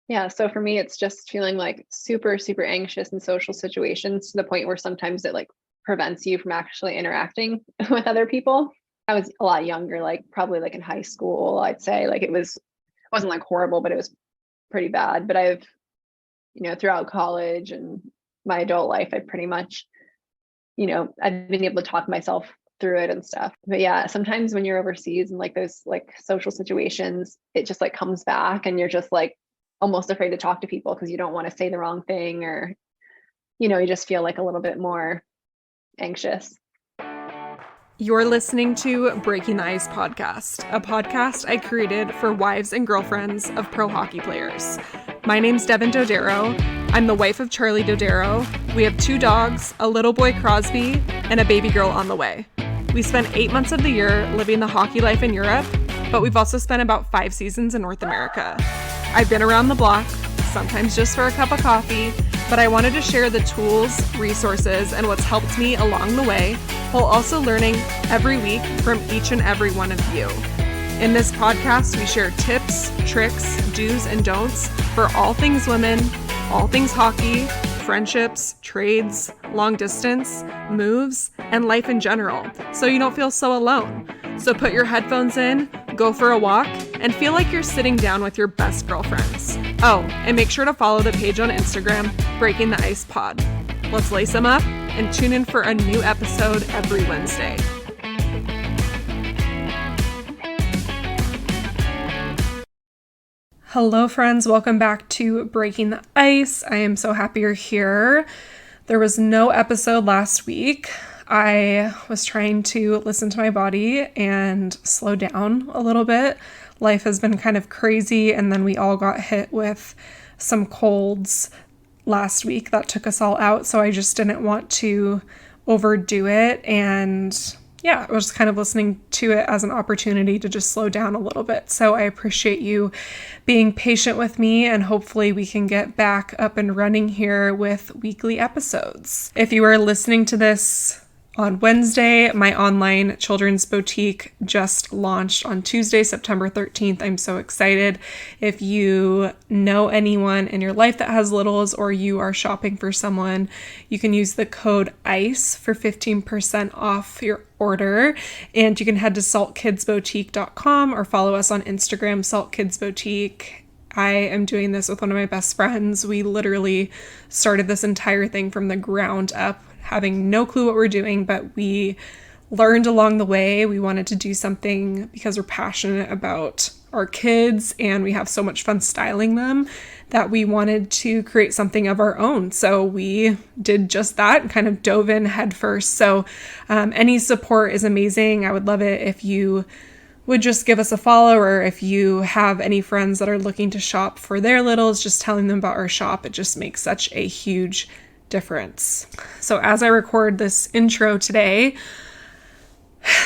Yeah, so for me, it's just feeling like super, super anxious in social situations to the point where sometimes it like prevents you from actually interacting with other people. I was a lot younger, like probably like in high school, I'd say like wasn't like horrible, but it was pretty bad. But throughout college and my adult life, I pretty much, I've been able to talk myself through it and stuff. But yeah, sometimes when you're overseas and like those like social situations, it just like comes back and you're just like almost afraid to talk to people because you don't want to say the wrong thing or, you just feel like a little bit more anxious. You're listening to Breaking the Ice podcast, a podcast I created for wives and girlfriends of pro hockey players. My name's Devin Dodaro. I'm the wife of Charlie Dodaro. We have 2 dogs, a little boy Crosby, and a baby girl on the way. We spent 8 months of the year living the hockey life in Europe, but we've also spent about 5 seasons in North America. I've been around the block, sometimes just for a cup of coffee, but I wanted to share the tools, resources, and what's helped me along the way, while also learning every week from each and every one of you. In this podcast, we share tips, tricks, do's, and don'ts for all things women, all things hockey, friendships, trades, long distance, moves, and life in general, so you don't feel so alone. So put your headphones in, go for a walk, and feel like you're sitting down with your best girlfriends. Oh, and make sure to follow the page on Instagram, Breaking the Ice Pod. Let's lace them up and tune in for a new episode every Wednesday. Hello friends, welcome back to Breaking the Ice. I am so happy you're here. There was no episode last week. I was trying to listen to my body and slow down a little bit. Life has been kind of crazy, and then we all got hit with some colds last week that took us all out, so I just didn't want to overdo it, and yeah, I was just kind of listening to it as an opportunity to just slow down a little bit. So I appreciate you being patient with me, and hopefully we can get back up and running here with weekly episodes. If you are listening to this on Wednesday, my online children's boutique just launched on Tuesday, September 13th. I'm so excited. If you know anyone in your life that has littles or you are shopping for someone, you can use the code ICE for 15% off your order. And you can head to saltkidsboutique.com or follow us on Instagram, saltkidsboutique. I am doing this with one of my best friends. We literally started this entire thing from the ground up, having no clue what we're doing, but we learned along the way. We wanted to do something because we're passionate about our kids and we have so much fun styling them that we wanted to create something of our own. So we did just that and kind of dove in head first. So any support is amazing. I would love it if you would just give us a follow, or if you have any friends that are looking to shop for their littles, just telling them about our shop. It just makes such a huge difference. So as I record this intro today,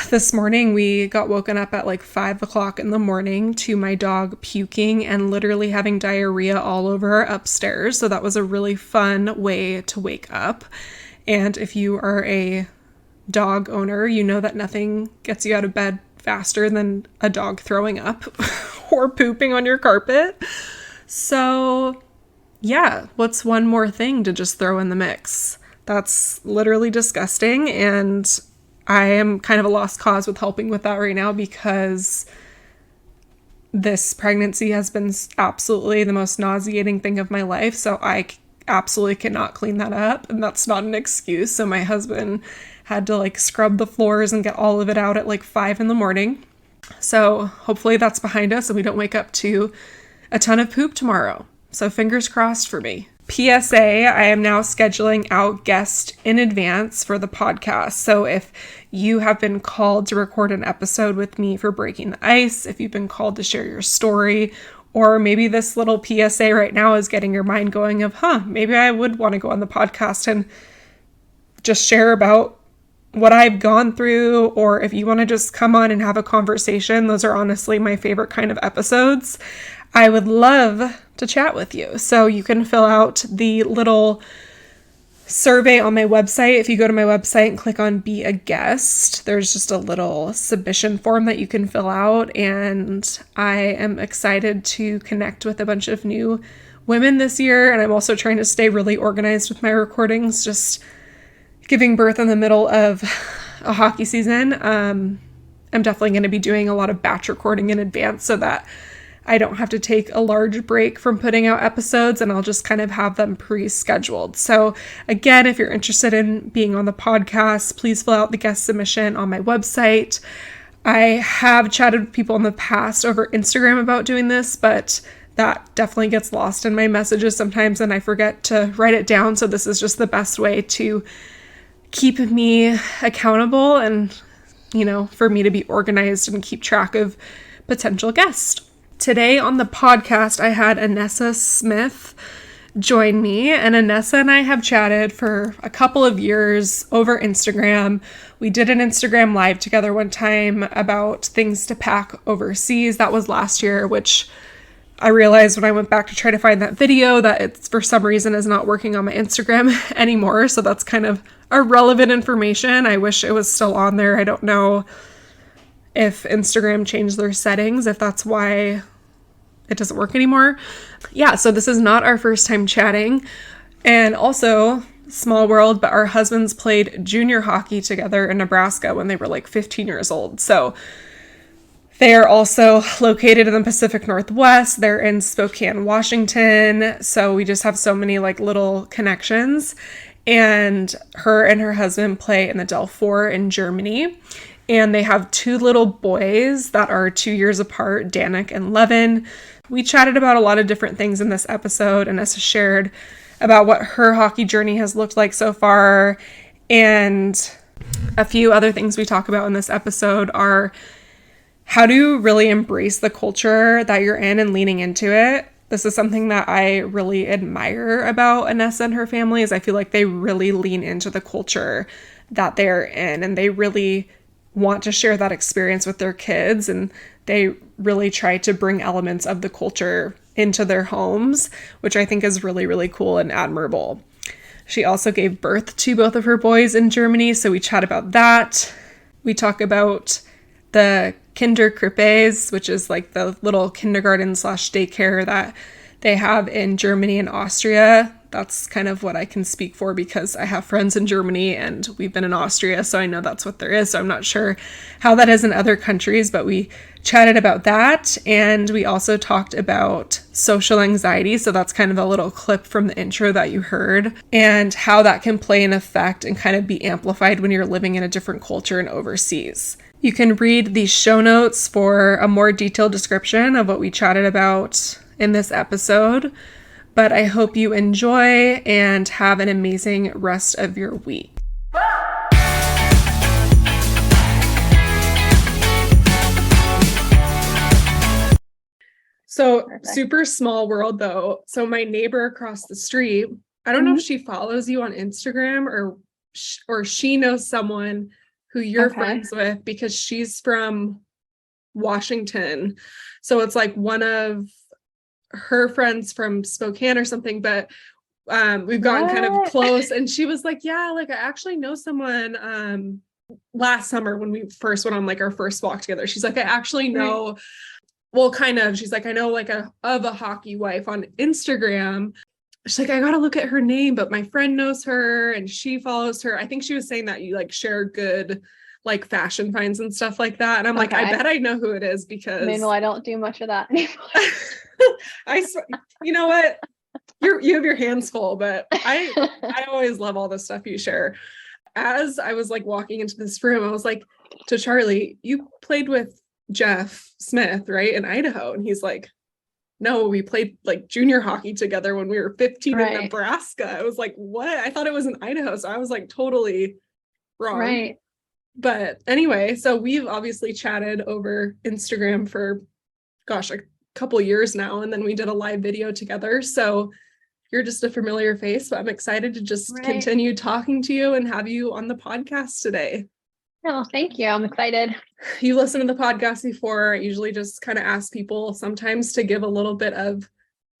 this morning we got woken up at like 5 o'clock in the morning to my dog puking and literally having diarrhea all over upstairs. So that was a really fun way to wake up. And if you are a dog owner, you know that nothing gets you out of bed faster than a dog throwing up or pooping on your carpet. So yeah, what's one more thing to just throw in the mix? That's literally disgusting, and I am kind of a lost cause with helping with that right now because this pregnancy has been absolutely the most nauseating thing of my life, so I absolutely cannot clean that up, and that's not an excuse. So my husband had to like scrub the floors and get all of it out at like 5 in the morning. So hopefully that's behind us and we don't wake up to a ton of poop tomorrow. So fingers crossed for me. PSA, I am now scheduling out guests in advance for the podcast. So if you have been called to record an episode with me for Breaking the Ice, if you've been called to share your story, or maybe this little PSA right now is getting your mind going of, maybe I would want to go on the podcast and just share about what I've gone through, or if you want to just come on and have a conversation, those are honestly my favorite kind of episodes. I would love to chat with you. So you can fill out the little survey on my website. If you go to my website and click on Be a Guest, there's just a little submission form that you can fill out. And I am excited to connect with a bunch of new women this year. And I'm also trying to stay really organized with my recordings, just giving birth in the middle of a hockey season. I'm definitely going to be doing a lot of batch recording in advance so that I don't have to take a large break from putting out episodes, and I'll just kind of have them pre-scheduled. So again, if you're interested in being on the podcast, please fill out the guest submission on my website. I have chatted with people in the past over Instagram about doing this, but that definitely gets lost in my messages sometimes and I forget to write it down. So this is just the best way to keep me accountable and, for me to be organized and keep track of potential guests. Today on the podcast, I had Annessa Smith join me, and Annessa and I have chatted for a couple of years over Instagram. We did an Instagram live together one time about things to pack overseas. That was last year, which I realized when I went back to try to find that video that it's for some reason is not working on my Instagram anymore. So that's kind of irrelevant information. I wish it was still on there. I don't know if Instagram changed their settings, if that's why it doesn't work anymore. Yeah, so this is not our first time chatting. And also, small world, but our husbands played junior hockey together in Nebraska when they were like 15 years old. So they are also located in the Pacific Northwest. They're in Spokane, Washington. So we just have so many like little connections. And her husband play in the Del 4 in Germany. And they have 2 little boys that are 2 years apart, Danik and Levin. We chatted about a lot of different things in this episode. Annessa shared about what her hockey journey has looked like so far. And a few other things we talk about in this episode are how to really embrace the culture that you're in and leaning into it. This is something that I really admire about Annessa and her family, is I feel like they really lean into the culture that they're in, and they really want to share that experience with their kids, and they really try to bring elements of the culture into their homes, which I think is really, really cool and admirable. She also gave birth to both of her boys in Germany, so we chat about that. We talk about the Krippes, which is like the little kindergarten / daycare that they have in Germany and Austria. That's kind of what I can speak for because I have friends in Germany and we've been in Austria, so I know that's what there is. So I'm not sure how that is in other countries, but we chatted about that. And we also talked about social anxiety. So that's kind of a little clip from the intro that you heard, and how that can play an effect and kind of be amplified when you're living in a different culture and overseas. You can read the show notes for a more detailed description of what we chatted about in this episode. But I hope you enjoy and have an amazing rest of your week. So perfect. Super small world though. So my neighbor across the street, I don't know if she follows you on Instagram or she knows someone who you're friends with, because she's from Washington. So it's like one of her friends from Spokane or something, but we've gotten kind of close. And she was like, yeah, like I actually know someone last summer when we first went on like our first walk together. She's like, I actually know, well, kind of, she's like, I know like of a hockey wife on Instagram. She's like, I gotta look at her name, but my friend knows her and she follows her. I think she was saying that you like share good like fashion finds and stuff like that. And I'm like, I bet I know who it is because Meanwhile, I don't do much of that anymore. You know what? You have your hands full, but I always love all the stuff you share. As I was like walking into this room, I was like to Charlie, you played with Jeff Smith, right? In Idaho. And he's like, no, we played like junior hockey together when we were 15 in Nebraska. I was like, what? I thought it was in Idaho. So I was like totally wrong. Right. But anyway, so we've obviously chatted over Instagram for, a couple years now. And then we did a live video together. So you're just a familiar face, but I'm excited to just continue talking to you and have you on the podcast today. Oh, thank you. I'm excited. You listened to the podcast before. I usually just kind of ask people sometimes to give a little bit of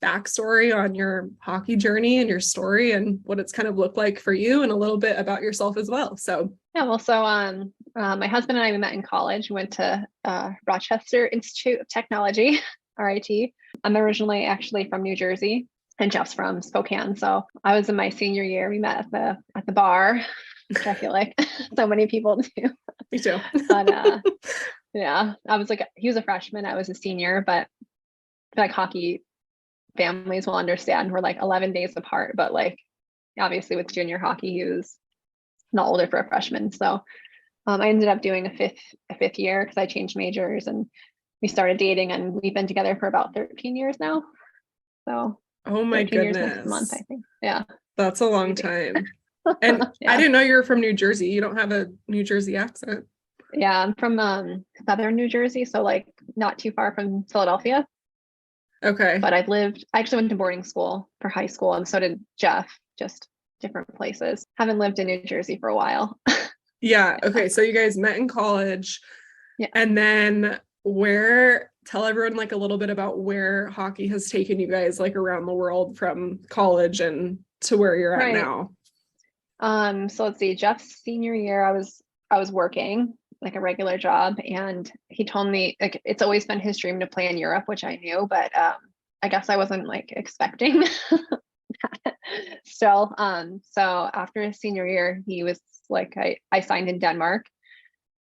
backstory on your hockey journey and your story and what it's kind of looked like for you, and a little bit about yourself as well. So Yeah, well, so my husband and I, we met in college. We went to Rochester Institute of Technology, RIT. I'm originally actually from New Jersey, and Jeff's from Spokane. So I was in my senior year. We met at the bar, which I feel like so many people do. me too. But yeah, he was a freshman, I was a senior, but I feel like hockey families will understand we're like 11 days apart, but like obviously with junior hockey, he was not older for a freshman. So I ended up doing a fifth year because I changed majors, and we started dating, and we've been together for about 13 years now. So oh my 13 years goodness, next month, I think. Yeah, that's a long time. And yeah. I didn't know you were from New Jersey. You don't have a New Jersey accent. Yeah, I'm from southern New Jersey, so like not too far from Philadelphia. Okay. But I actually went to boarding school for high school, and so did Jeff, just different places. Haven't lived in New Jersey for a while. Yeah. Okay. So you guys met in college. Yeah. And then tell everyone like a little bit about where hockey has taken you guys like around the world from college and to where you're at now. So let's see, Jeff's senior year, I was working like a regular job, and he told me like it's always been his dream to play in Europe, which I knew, but I guess I wasn't like expecting that still. So after his senior year, he was like, I signed in Denmark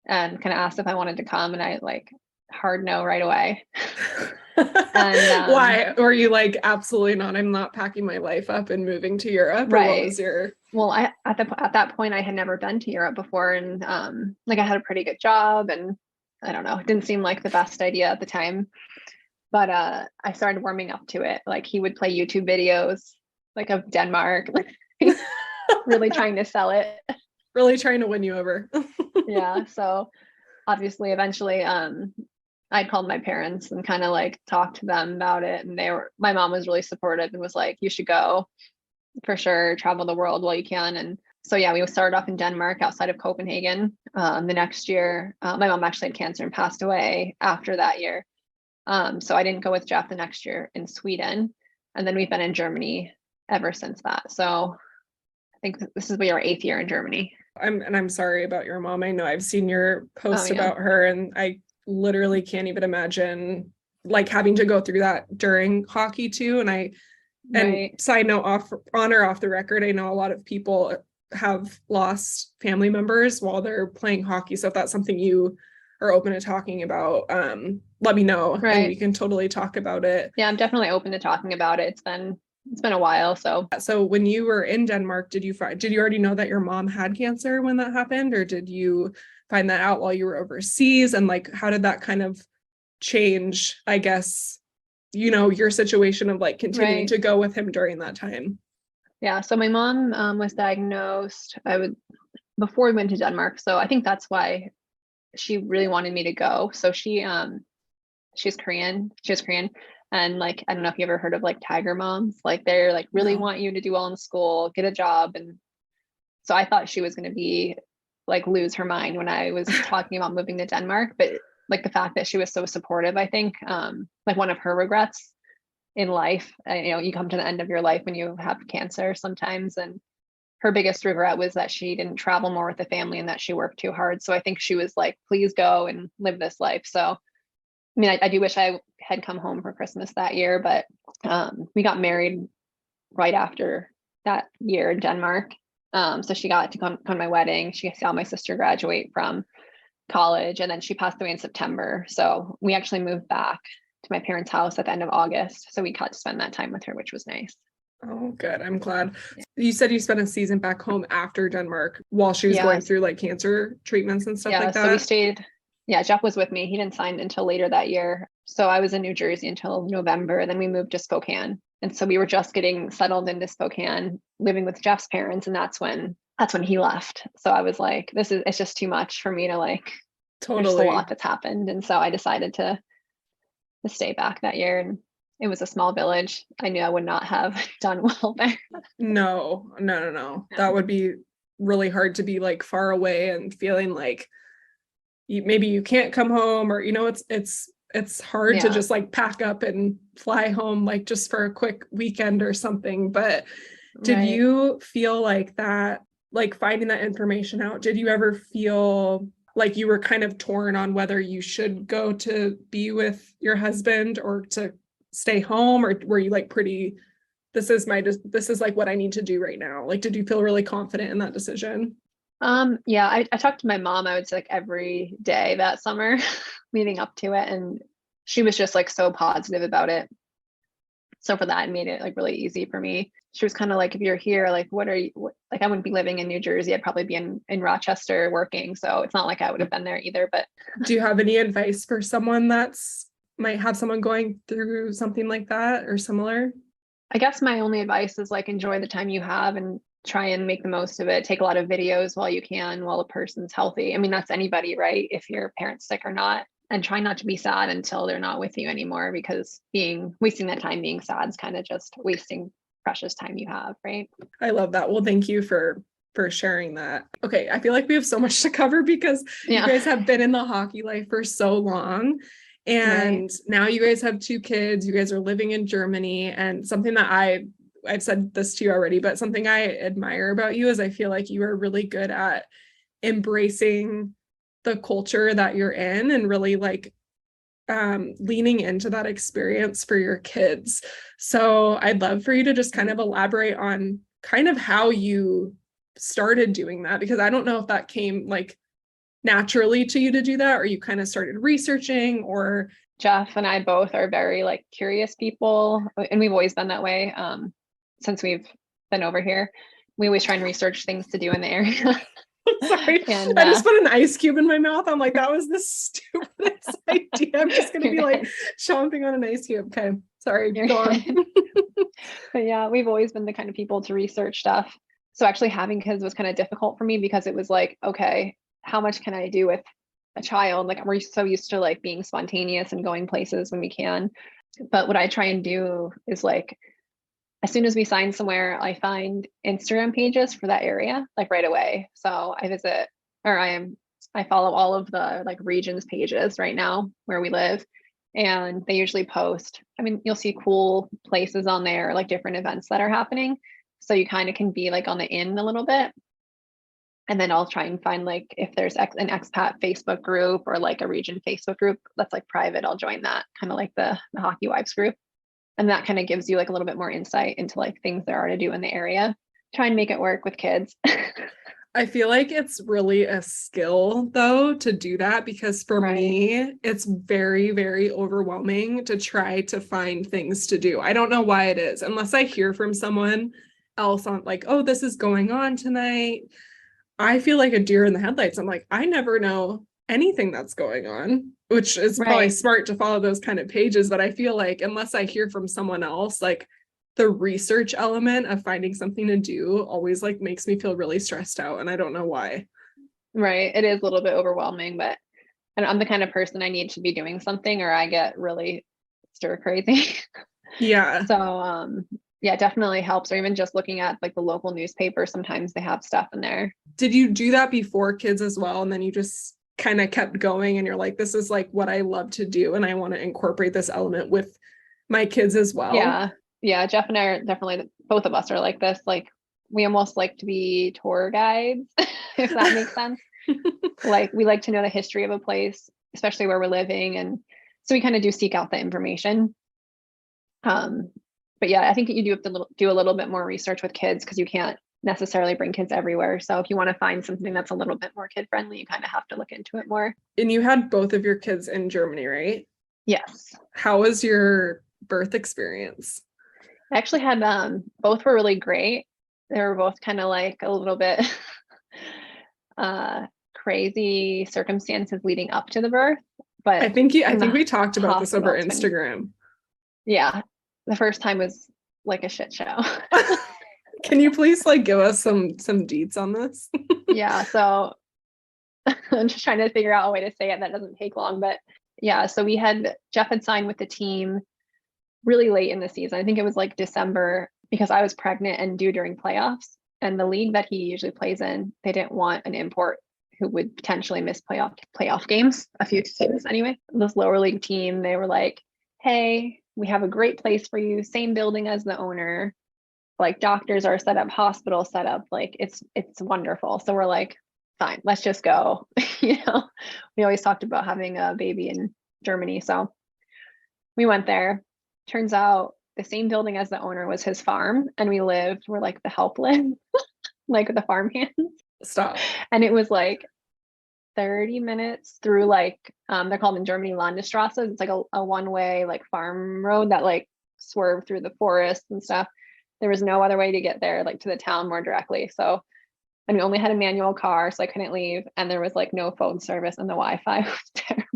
and kind of asked if I wanted to come, and I like hard no right away. And why were you like, absolutely not, I'm not packing my life up and moving to Europe? Right. Or what was your well, at that point I had never been to Europe before, and like I had a pretty good job, and I don't know, it didn't seem like the best idea at the time, but I started warming up to it. Like he would play YouTube videos like of Denmark, really trying to sell it, really trying to win you over. Yeah, so obviously eventually I called my parents and kind of like talked to them about it, and my mom was really supportive and was like, you should go for sure, travel the world while you can. And so yeah, we started off in Denmark outside of Copenhagen. The next year, my mom actually had cancer and passed away after that year. So I didn't go with Jeff the next year in Sweden, and then we've been in Germany ever since that. So I think this will be our 8th year in Germany. I'm sorry about your mom. I know I've seen your post about her, and I literally can't even imagine like having to go through that during hockey too. And side note, off the record, I know a lot of people have lost family members while they're playing hockey. So if that's something you are open to talking about, let me know, and we can totally talk about it. Yeah, I'm definitely open to talking about it. It's been a while. So when you were in Denmark, did you already know that your mom had cancer when that happened, or did you find that out while you were overseas? And like, how did that kind of change, I guess, your situation of like continuing to go with him during that time? Yeah. So my mom was diagnosed before we went to Denmark. So I think that's why she really wanted me to go. So she's Korean. She was Korean. And like, I don't know if you ever heard of like tiger moms, like they're like really want you to do well in school, get a job. And so I thought she was going to be like lose her mind when I was talking about moving to Denmark. But like the fact that she was so supportive, I think like one of her regrets in life, you come to the end of your life when you have cancer sometimes. And her biggest regret was that she didn't travel more with the family and that she worked too hard. So I think she was like, please go and live this life. So I mean, I do wish I had come home for Christmas that year, but we got married right after that year in Denmark. So she got to come to my wedding. She saw my sister graduate from college, and then she passed away in September. So we actually moved back to my parents' house at the end of August. So we got to spend that time with her, which was nice. Oh, good. I'm glad. Yeah. You said you spent a season back home after Denmark while she was going through like cancer treatments and stuff like that. So we stayed. Yeah, Jeff was with me. He didn't sign until later that year. So I was in New Jersey until November. Then we moved to Spokane. And so we were just getting settled into Spokane, living with Jeff's parents. And that's when he left. So I was like, it's just too much for me to like, there's a lot that's happened. And so I decided to stay back that year. And it was a small village. I knew I would not have done well there. No. That would be really hard to be like far away and feeling like maybe you can't come home, or it's it's hard to just like pack up and fly home, like just for a quick weekend or something. But did you feel like that, like finding that information out, did you ever feel like you were kind of torn on whether you should go to be with your husband or to stay home? Or were you like this is like what I need to do right now? Like, did you feel really confident in that decision? Yeah, I talked to my mom, I would say like every day that summer leading up to it. And she was just like so positive about it. So for that, it made it like really easy for me. She was kind of like, if you're here, like, like, I wouldn't be living in New Jersey. I'd probably be in Rochester working. So it's not like I would have been there either, but. Do you have any advice for someone might have someone going through something like that or similar? I guess my only advice is like, enjoy the time you have and try and make the most of it. Take a lot of videos while you can, while a person's healthy. I mean, that's anybody, right? If your parent's sick or not, and try not to be sad until they're not with you anymore, because wasting that time being sad is kind of just wasting precious time you have, right? I love that. Well, thank you for sharing that. Okay, I feel like we have so much to cover because you guys have been in the hockey life for so long. And now you guys have 2 kids, you guys are living in Germany, and something that I've said this to you already, but something I admire about you is I feel like you are really good at embracing the culture that you're in and really like leaning into that experience for your kids. So I'd love for you to just kind of elaborate on kind of how you started doing that, because I don't know if that came like naturally to you to do that, or you kind of started researching. Or Jeff and I both are very like curious people, and we've always been that way since we've been over here. We always try and research things to do in the area. Sorry, and I just put an ice cube in my mouth. I'm like, that was the stupidest idea. I'm just gonna be like chomping on an ice cube. Okay, sorry, go on. But yeah, we've always been the kind of people to research stuff. So actually having kids was kind of difficult for me, because it was like, okay, how much can I do with a child? Like, we're so used to like being spontaneous and going places when we can. But what I try and do is like, as soon as we sign somewhere, I find Instagram pages for that area, like right away. So I follow all of the like regions pages right now where we live, and they usually post, I mean, you'll see cool places on there, like different events that are happening. So you kind of can be like on the in a little bit. And then I'll try and find like if there's an expat Facebook group or like a region Facebook group that's like private, I'll join that, kind of like the Hockey Wives group. And that kind of gives you like a little bit more insight into like things there are to do in the area. Try and make it work with kids. I feel like it's really a skill though to do that, because for me, it's very, very overwhelming to try to find things to do. I don't know why it is, unless I hear from someone else on like, oh, this is going on tonight. I feel like a deer in the headlights. I'm like, I never know anything that's going on, which is probably smart to follow those kind of pages. But I feel like unless I hear from someone else, like the research element of finding something to do always like makes me feel really stressed out. And I don't know why. Right. It is a little bit overwhelming, but I'm the kind of person, I need to be doing something or I get really stir crazy. Yeah. So yeah, it definitely helps. Or even just looking at like the local newspaper, sometimes they have stuff in there. Did you do that before kids as well? And then you just kind of kept going and you're like, this is like what I love to do, and I want to incorporate this element with my kids as well. Yeah, Jeff and I are definitely, both of us are like this. Like, we almost like to be tour guides, if that makes sense. Like, we like to know the history of a place, especially where we're living, and so we kind of do seek out the information. But yeah, I think you do have to do a little bit more research with kids, because you can't necessarily bring kids everywhere. So if you want to find something that's a little bit more kid friendly, you kind of have to look into it more. And you had both of your kids in Germany, right? Yes. How was your birth experience? I actually had both were really great. They were both kind of like a little bit crazy circumstances leading up to the birth. But I think we talked about this over Instagram. Yeah. The first time was like a shit show. Can you please like give us some deets on this? Yeah. So I'm just trying to figure out a way to say it that doesn't take long. But yeah, so Jeff had signed with the team really late in the season. I think it was like December, because I was pregnant and due during playoffs. And the league that he usually plays in, they didn't want an import who would potentially miss playoff games a few times anyway. This lower league team, they were like, hey, we have a great place for you, same building as the owner. Like doctors are set up, hospital set up, like it's wonderful. So we're like, fine, let's just go. We always talked about having a baby in Germany. So we went there. Turns out the same building as the owner was his farm, and we're like the helpless, like the farmhands. Stop. And it was like 30 minutes through like they're called in Germany Landstrasse. It's like a one-way like farm road that like swerved through the forest and stuff. There was no other way to get there, like to the town more directly. So, and we only had a manual car, so I couldn't leave. And there was like no phone service, and the Wi-Fi was terrible.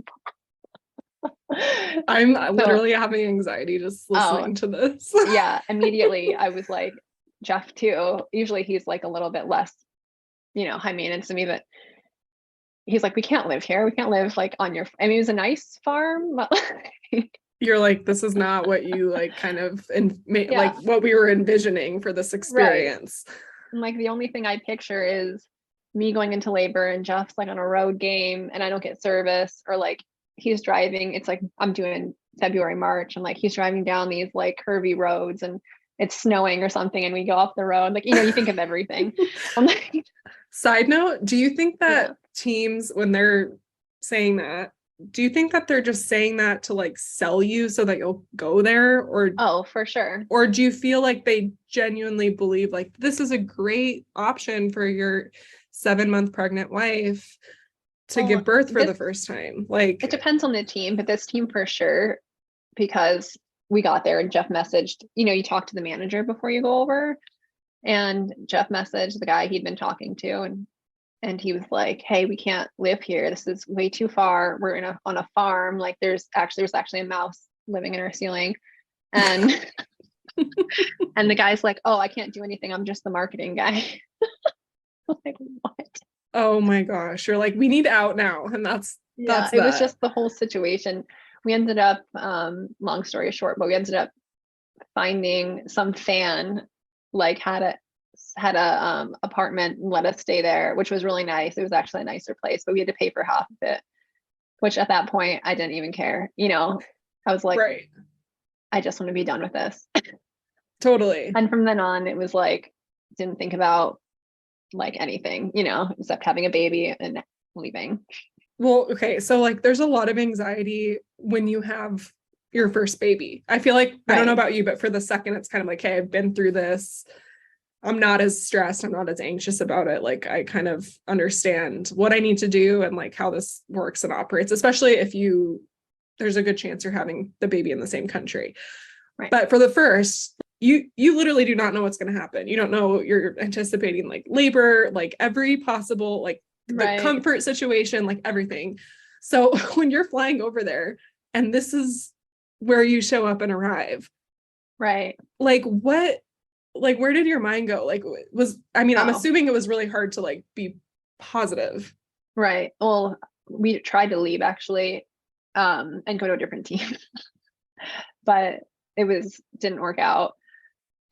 I'm literally having anxiety just listening to this. Yeah, immediately I was like, Jeff too. Usually he's like a little bit less, high maintenance to me, but he's like, we can't live here. We can't live like on your, I mean, it was a nice farm, but you're like, this is not what you like kind of, like what we were envisioning for this experience. Right. And like the only thing I picture is me going into labor and Jeff's like on a road game and I don't get service, or like he's driving. It's like I'm doing February, March, and like he's driving down these like curvy roads and it's snowing or something and we go off the road. Like, you think of everything. I'm like, side note, do you think that teams, when they're saying that, do you think that they're just saying that to like sell you so that you'll go there? Or oh, for sure. Or do you feel like they genuinely believe like this is a great option for your 7-month pregnant wife to give birth for the first time? Like, it depends on the team, but this team for sure, because we got there and Jeff messaged, you talk to the manager before you go over, and Jeff messaged the guy he'd been talking to, and he was like, hey, we can't live here. This is way too far. We're on a farm. Like there's actually a mouse living in our ceiling. And and the guy's like, oh, I can't do anything. I'm just the marketing guy. Like, what? Oh my gosh. You're like, we need out now. And that's it was just the whole situation. We ended up, long story short, but we ended up finding some fan like had a apartment and let us stay there, which was really nice. It was actually a nicer place, but we had to pay for half of it, which at that point I didn't even care. I was like, right, I just want to be done with this. Totally. And from then on, it was like, didn't think about like anything, except having a baby and leaving. Well, okay. So like there's a lot of anxiety when you have your first baby. I feel like, I don't know about you, but for the second, it's kind of like, hey, I've been through this. I'm not as stressed. I'm not as anxious about it. Like I kind of understand what I need to do and like how this works and operates, especially if there's a good chance you're having the baby in the same country. Right. But for the first, you literally do not know what's going to happen. You don't know, you're anticipating like labor, like every possible, like the comfort situation, like everything. So when you're flying over there and this is where you show up and arrive, right? Like what, like where did your mind go? Like I'm assuming it was really hard to like be positive. Right. Well, we tried to leave actually, and go to a different team, but didn't work out.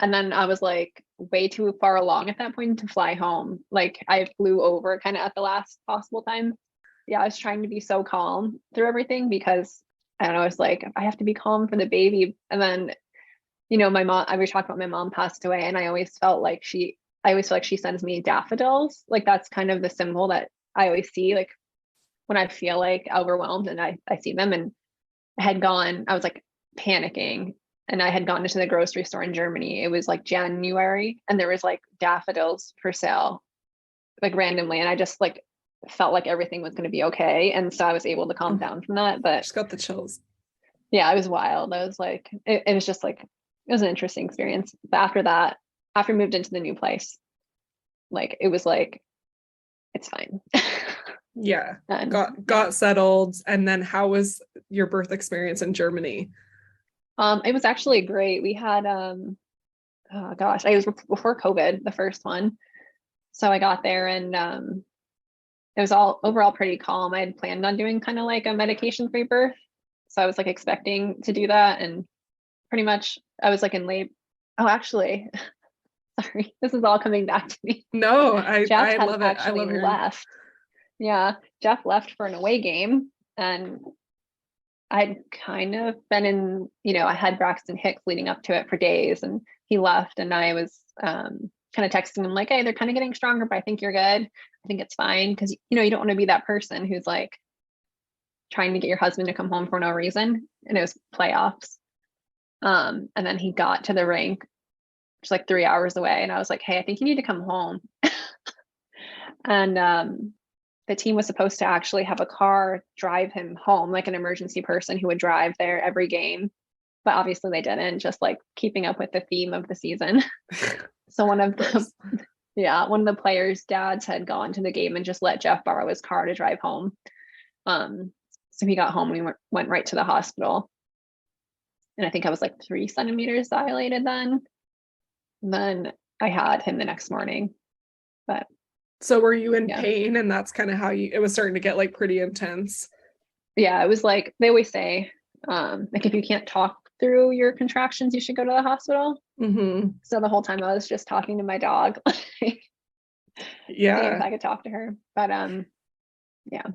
And then I was like way too far along at that point to fly home. Like I flew over kind of at the last possible time. Yeah, I was trying to be so calm through everything because I don't know, it's like I have to be calm for the baby. And then, my mom, I was talking about my mom passed away, and I always felt like she sends me daffodils. Like that's kind of the symbol that I always see, like when I feel like overwhelmed and I see them. And I was like panicking. And I had gone into the grocery store in Germany. It was like January, and there was like daffodils for sale, like randomly. And I just like felt like everything was going to be okay. And so I was able to calm down from that. But just got the chills. Yeah, it was wild. I was like, it was just like, it was an interesting experience. But after that, after we moved into the new place, like it was like, it's fine. Yeah. And got settled. And then how was your birth experience in Germany? It was actually great. We had, it was before COVID, the first one. So I got there and it was all overall pretty calm. I had planned on doing kind of like a medication-free birth. So I was like expecting to do that. And pretty much I was like in labor. Oh, actually, sorry, this is all coming back to me. No, I love it. I love left. Yeah, Jeff left for an away game, and I'd kind of been in, I had Braxton Hicks leading up to it for days, and he left, and I was kind of texting him like, hey, they're kind of getting stronger, but I think you're good. I think it's fine. Because, you don't want to be that person who's like trying to get your husband to come home for no reason. And it was playoffs. And then he got to the rink, just like 3 hours away. And I was like, hey, I think you need to come home. And the team was supposed to actually have a car drive him home, like an emergency person who would drive there every game. But obviously they didn't, just like keeping up with the theme of the season. So one of the players' dads had gone to the game and just let Jeff borrow his car to drive home. So he got home and we went right to the hospital. And I think I was like 3 centimeters dilated then. And then I had him the next morning. But so were you in pain? And that's kind of how it was starting to get like pretty intense. Yeah, it was like, they always say, like if you can't talk through your contractions, you should go to the hospital. Mm-hmm. So the whole time I was just talking to my dog. Yeah. Seeing if I could talk to her. But yeah.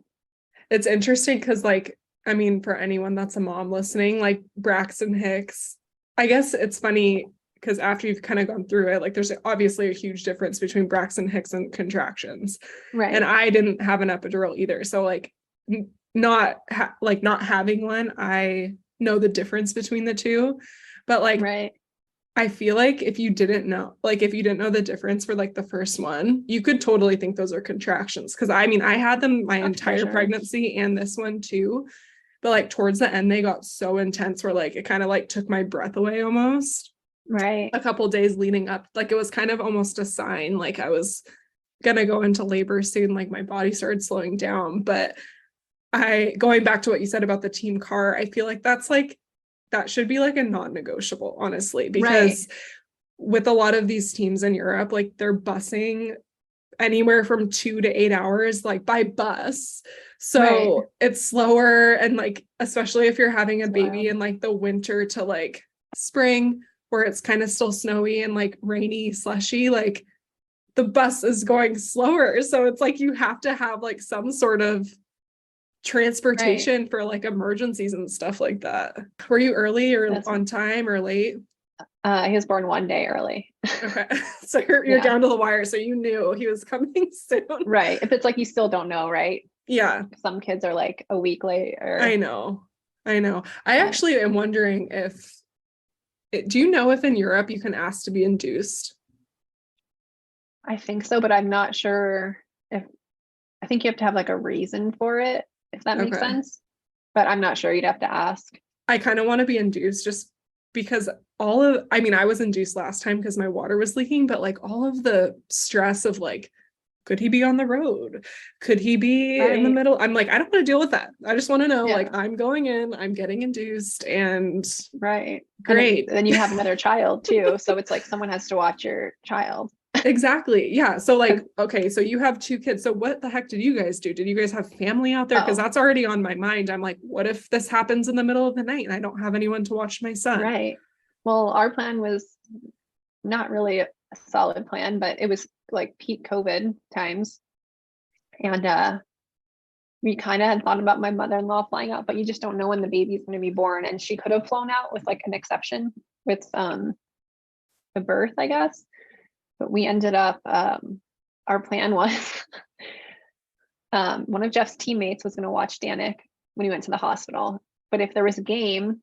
It's interesting because like, I mean, for anyone that's a mom listening, like Braxton Hicks, I guess it's funny because after you've kind of gone through it, like there's obviously a huge difference between Braxton Hicks and contractions. Right. And I didn't have an epidural either. So like not having one, I know the difference between the two. But like, right. I feel like if you didn't know the difference for like the first one, you could totally think those are contractions. Cause I mean, I had them my entire pregnancy and this one too. But like towards the end, they got so intense where like it kind of like took my breath away almost. Right. A couple days leading up, like it was kind of almost a sign like I was gonna go into labor soon, like my body started slowing down. But going back to what you said about the team car, I feel like that should be like a non-negotiable, honestly, because with a lot of these teams in Europe, like they're busing anywhere from 2 to 8 hours, like by bus. So it's slower. And like, especially if you're having a baby in like the winter to like spring, where it's kind of still snowy and like rainy, slushy, like the bus is going slower. So it's like, you have to have like some sort of transportation for like emergencies and stuff like that. Were you early or on time or late? He was born 1 day early. Okay. So you're down to the wire. So you knew he was coming soon. Right. If it's like you still don't know, right? Yeah. Some kids are like a week late or I know. I actually am wondering do you know if in Europe you can ask to be induced? I think so, but I'm not sure I think you have to have like a reason for it, if that makes sense. But I'm not sure. You'd have to ask. I kind of want to be induced just because I was induced last time because my water was leaking, but like all of the stress of like, could he be on the road? Could he be in the middle? I'm like, I don't want to deal with that. I just want to know, like, I'm going in, I'm getting induced, and great. And then you have another child too. So it's like someone has to watch your child. Exactly. Yeah. So like, okay, so you have 2 kids. So what the heck did you guys do? Did you guys have family out there? Because that's already on my mind. I'm like, what if this happens in the middle of the night and I don't have anyone to watch my son? Right. Well, our plan was not really a solid plan, but it was like peak COVID times. And we kind of had thought about my mother-in-law flying out, but you just don't know when the baby's going to be born. And she could have flown out with like an exception with the birth, I guess. But we ended up, our plan was one of Jeff's teammates was going to watch Danik when he went to the hospital. But if there was a game,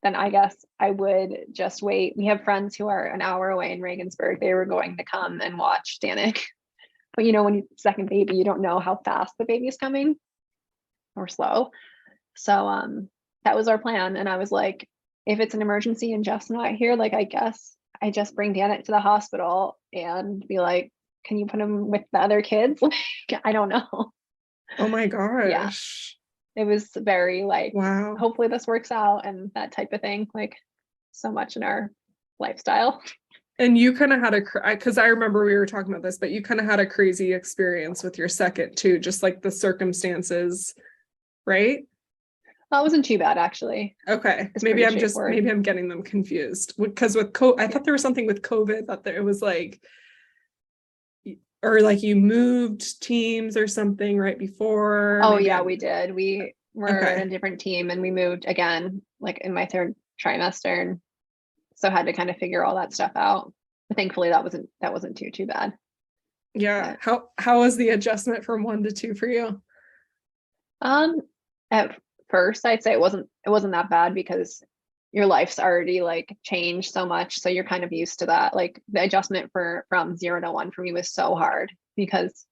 then I guess I would just wait. We have friends who are an hour away in Regensburg. They were going to come and watch Danik. But when you second baby, you don't know how fast the baby is coming or slow. So that was our plan. And I was like, if it's an emergency and Jeff's not here, like I guess I just bring Danik to the hospital and be like, can you put him with the other kids? Like, I don't know. Oh my gosh. Yeah. It was very like, wow, hopefully this works out and that type of thing, like so much in our lifestyle. And you kind of had because I remember we were talking about this, but you kind of had a crazy experience with your second too, just like the circumstances, right? That wasn't too bad, actually. Okay. Maybe I'm getting them confused because with COVID, I thought there was something with COVID that it was like, or like you moved teams or something right before? Oh yeah, we did. We were Okay. in a different team and we moved again, like in my third trimester. And so had to kind of figure all that stuff out. But thankfully that wasn't too bad. Yeah. But, How was the adjustment from 1 to 2 for you? at first I'd say it wasn't that bad because your life's already like changed so much. So you're kind of used to that. Like the adjustment from 0 to 1 for me was so hard because,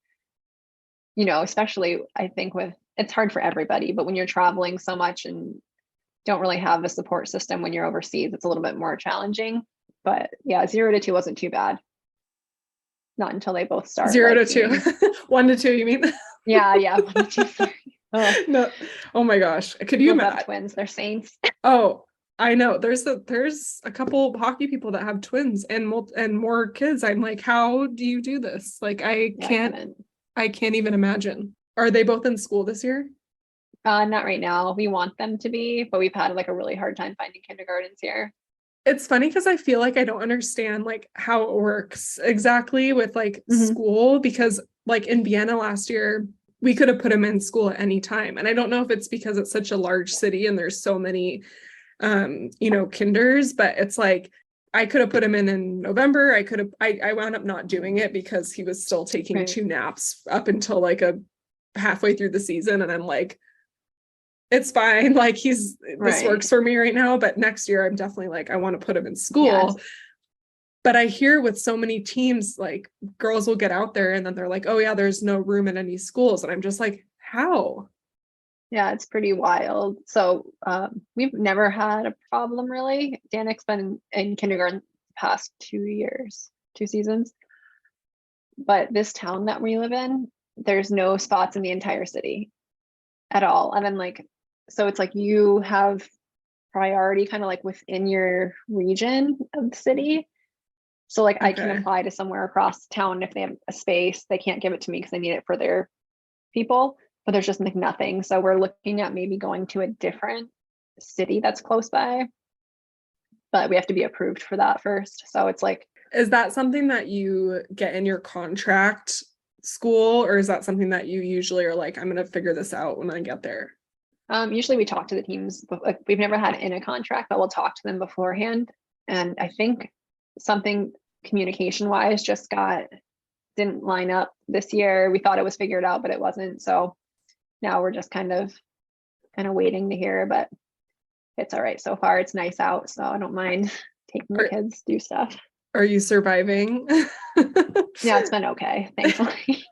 especially I think it's hard for everybody, but when you're traveling so much and don't really have a support system when you're overseas, it's a little bit more challenging. But yeah, 0 to 2 wasn't too bad. Not until they both start 0 like to 2. 1 to 2, you mean? yeah, 1 to 2. Sorry. Oh, No. Oh my gosh. Could you imagine? Twins? They're saints. Oh, I know. There's a couple hockey people that have twins and more kids. I'm like, how do you do this? Like, I can't even imagine. Are they both in school this year? Not right now. We want them to be, but we've had like a really hard time finding kindergartens here. It's funny because I feel like I don't understand like how it works exactly with like school, because like in Vienna last year, we could have put him in school at any time. And I don't know if it's because it's such a large city and there's so many kinders, but it's like I could have put him in November. I wound up not doing it because he was still taking 2 naps up until like a halfway through the season. And I'm like, it's fine. Like this works for me right now. But next year I'm definitely like, I want to put him in school. Yes. But I hear with so many teams, like girls will get out there and then they're like, oh yeah, there's no room in any schools. And I'm just like, how? Yeah, it's pretty wild. So we've never had a problem really. Danik's been in kindergarten the past 2 seasons. But this town that we live in, there's no spots in the entire city at all. And then so it's like you have priority kind of like within your region of the city. So like I can apply to somewhere across town if they have a space. They can't give it to me because they need it for their people, but there's just like nothing. So we're looking at maybe going to a different city that's close by, but we have to be approved for that first. So it's like, is that something that you get in your contract school, or is that something that you usually are like, I'm going to figure this out when I get there? Usually we talk to the teams. Like we've never had it in a contract, but we'll talk to them beforehand. And I think something communication wise didn't line up this year. We thought it was figured out, but it wasn't. So now we're just kind of waiting to hear, but it's all right so far. It's nice out, so I don't mind taking the kids do stuff. Are you surviving? Yeah, it's been okay, thankfully.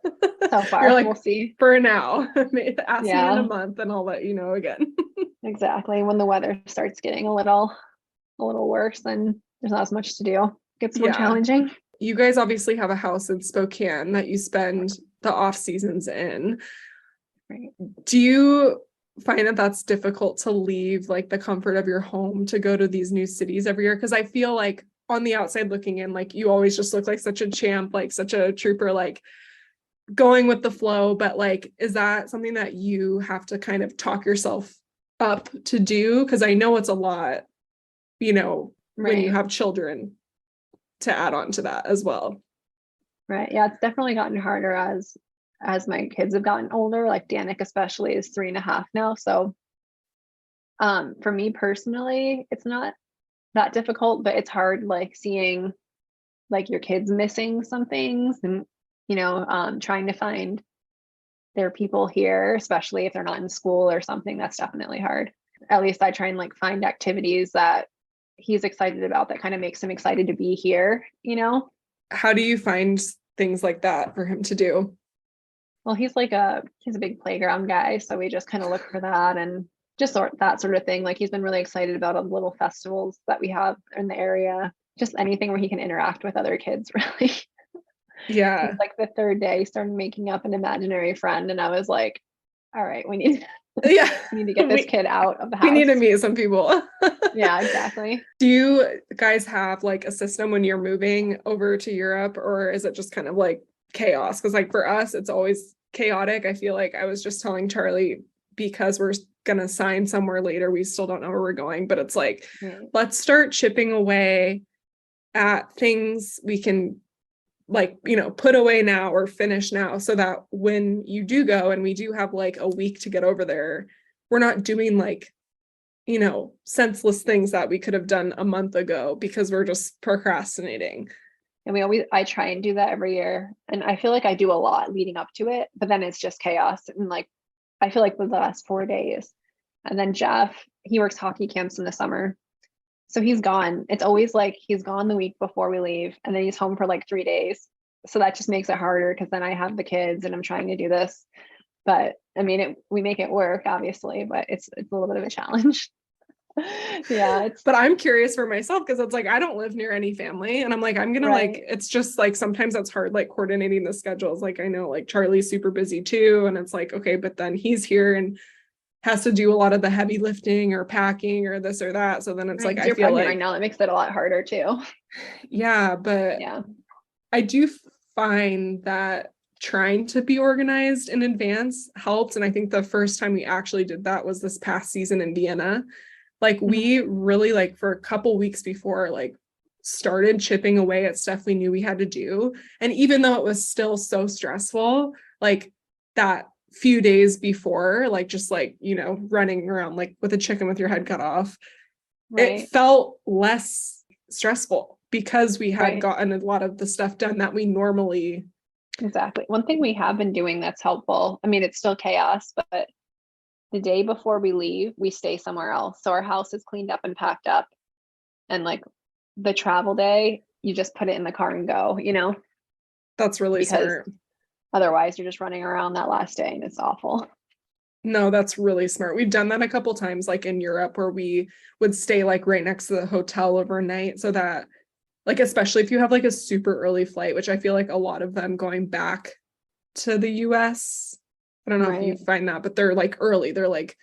So far. You're like, we'll see. For now. Ask me in a month and I'll let you know again. Exactly. When the weather starts getting a little worse, then there's not as much to do. It gets more challenging. You guys obviously have a house in Spokane that you spend the off seasons in. Right. Do you find that that's difficult to leave like the comfort of your home to go to these new cities every year? Because I feel like on the outside looking in, like you always just look like such a champ, like such a trooper, like going with the flow. But like, is that something that you have to kind of talk yourself up to do? Because I know it's a lot, when you have children, to add on to that as well. Right. Yeah, it's definitely gotten harder as my kids have gotten older. Like Danik especially is 3.5 now. So for me personally, it's not that difficult, but it's hard like seeing like your kids missing some things and trying to find their people here, especially if they're not in school or something. That's definitely hard. At least I try and like find activities that he's excited about that kind of makes him excited to be here. How do you find things like that for him to do? Well, he's a big playground guy, so we just kind of look for that and just that sort of thing. Like he's been really excited about all the little festivals that we have in the area, just anything where he can interact with other kids, really. Yeah. Like the third day, he started making up an imaginary friend, and I was like, all right, we need to get this kid out of the house. We need to meet some people. Yeah, exactly. Do you guys have like a system when you're moving over to Europe, or is it just kind of like chaos? Because like for us, it's always chaotic. I feel like I was just telling Charlie, because we're gonna sign somewhere later, we still don't know where we're going, but it's like, let's start chipping away at things we can like, put away now or finish now, so that when you do go and we do have like a week to get over there, we're not doing like, senseless things that we could have done a month ago because we're just procrastinating. And I try and do that every year. And I feel like I do a lot leading up to it, but then it's just chaos. And like, I feel like the last 4 days. And then Jeff, he works hockey camps in the summer. So he's gone. It's always like he's gone the week before we leave, and then he's home for like 3 days. So that just makes it harder because then I have the kids and I'm trying to do this. But I mean, we make it work, obviously, but it's a little bit of a challenge. Yeah. But I'm curious for myself because it's like, I don't live near any family. And I'm like, I'm going to like, it's just like, sometimes that's hard, like coordinating the schedules. Like, I know like Charlie's super busy too. And it's like, okay, but then he's here and has to do a lot of the heavy lifting or packing or this or that. So then it's like, I feel like right now that makes it a lot harder too. Yeah. But yeah, I do find that trying to be organized in advance helps. And I think the first time we actually did that was this past season in Vienna. Like we really like for a couple weeks before like started chipping away at stuff we knew we had to do. And even though it was still so stressful, like that few days before, like just like, running around like with a chicken with your head cut off, it felt less stressful because we had gotten a lot of the stuff done that we normally. Exactly. One thing we have been doing that's helpful, I mean, it's still chaos, but the day before we leave, we stay somewhere else. So our house is cleaned up and packed up. And like the travel day, you just put it in the car and go, That's really smart. Otherwise, you're just running around that last day and it's awful. No, that's really smart. We've done that a couple times, like in Europe, where we would stay like right next to the hotel overnight so that like, especially if you have like a super early flight, which I feel like a lot of them going back to the US, I don't know if you find that, but they're like early. They're like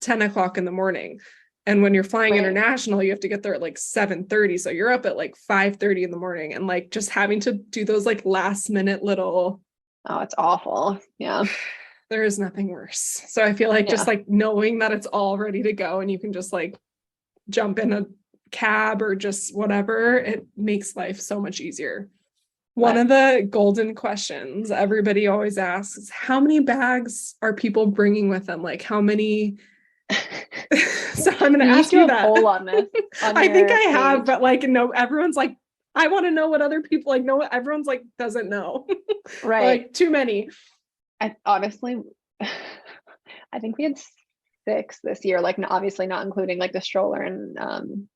10 o'clock in the morning. And when you're flying international, you have to get there at like 7:30. So you're up at like 5:30 in the morning and like just having to do those like last minute little. Oh, it's awful. Yeah. There is nothing worse. So I feel like just like knowing that it's all ready to go and you can just like jump in a cab or just whatever, it makes life so much easier. One of the golden questions everybody always asks is how many bags are people bringing with them? Like how many? So I'm going to ask you that. Poll on this. I think I have, but like, no, everyone's like, I want to know what other people like know. Everyone's like, doesn't know. Like too many. I honestly, I think we had 6 this year, like obviously not including like the stroller and